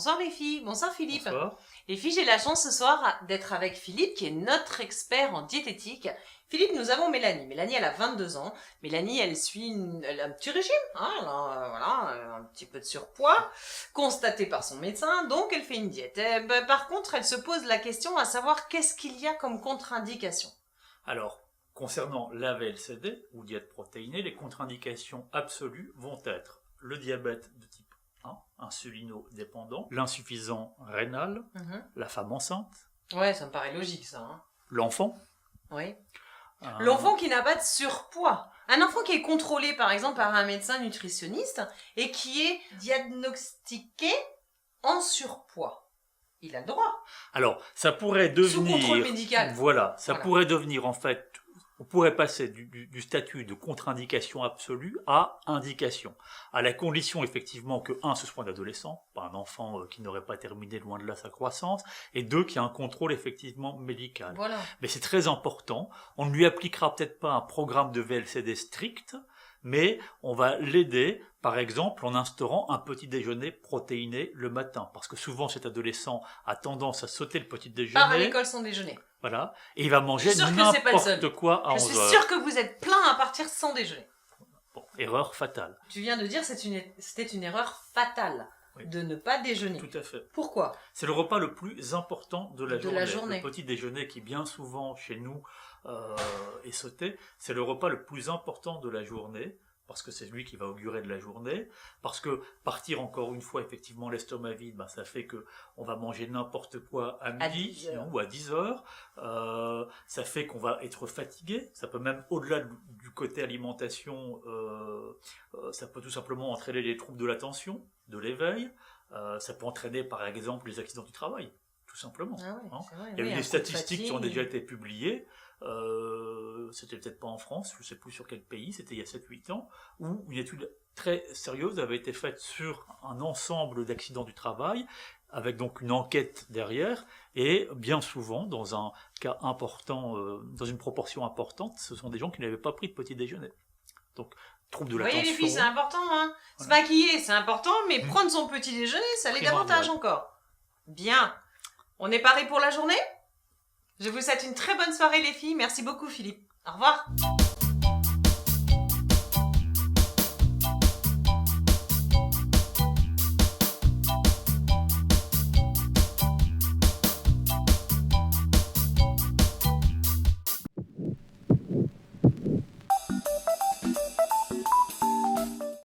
Bonsoir les filles, bonsoir Philippe. Bonsoir. Les filles, j'ai la chance ce soir d'être avec Philippe qui est notre expert en diététique. Philippe, nous avons Mélanie. Mélanie, elle a 22 ans. Mélanie, elle a un petit régime, hein, elle a, voilà, un petit peu de surpoids, constaté par son médecin, donc elle fait une diète. Par contre, elle se pose la question à savoir qu'est-ce qu'il y a comme contre-indication. Alors, concernant la VLCD, ou diète protéinée, les contre-indications absolues vont être le diabète de type 1, insulino-dépendant, l'insuffisant rénal, la femme enceinte. Ouais, ça me paraît logique ça. Hein. L'enfant. Oui. L'enfant qui n'a pas de surpoids. Un enfant qui est contrôlé par exemple par un médecin nutritionniste et qui est diagnostiqué en surpoids. Il a le droit. Alors, ça pourrait devenir... Sous contrôle médical. Voilà, ça pourrait devenir en fait... On pourrait passer du statut de contre-indication absolue à indication, à la condition effectivement que, un, ce soit un adolescent, pas un enfant qui n'aurait pas terminé loin de là sa croissance, et deux, qu'il y a un contrôle effectivement médical. Voilà. Mais c'est très important, on ne lui appliquera peut-être pas un programme de VLCD strict, mais on va l'aider, par exemple, en instaurant un petit déjeuner protéiné le matin, parce que souvent cet adolescent a tendance à sauter le petit déjeuner. Part à l'école sans déjeuner. Voilà, et il va manger n'importe quoi à 11h. Je suis sûre que vous êtes plein à partir sans déjeuner. Bon, erreur fatale. Tu viens de dire que c'était une erreur fatale de ne pas déjeuner. Tout à fait. Pourquoi ? C'est le repas le plus important de la journée. Le petit déjeuner qui bien souvent chez nous est sauté, c'est le repas le plus important de la journée. Parce que c'est lui qui va augurer de la journée, parce que partir encore une fois effectivement l'estomac vide, ça fait que on va manger n'importe quoi à midi ou à 10h, ça fait qu'on va être fatigué, ça peut même au-delà du côté alimentation, ça peut tout simplement entraîner les troubles de l'attention, de l'éveil, ça peut entraîner par exemple les accidents du travail, tout simplement. Ah oui, hein. Il y a eu des statistiques qui ont déjà été publiées, c'était peut-être pas en France, je ne sais plus sur quel pays, c'était il y a 7-8 ans, où une étude très sérieuse avait été faite sur un ensemble d'accidents du travail, avec donc une enquête derrière, et bien souvent, dans un cas important, dans une proportion importante, ce sont des gens qui n'avaient pas pris de petit déjeuner. Donc, trouble de l'attention. Vous voyez les filles, c'est important, hein. Se maquiller, c'est important, mais prendre son petit déjeuner, ça l'est davantage encore. Bien. On est paré pour la journée ? Je vous souhaite une très bonne soirée les filles. Merci beaucoup Philippe. Au revoir.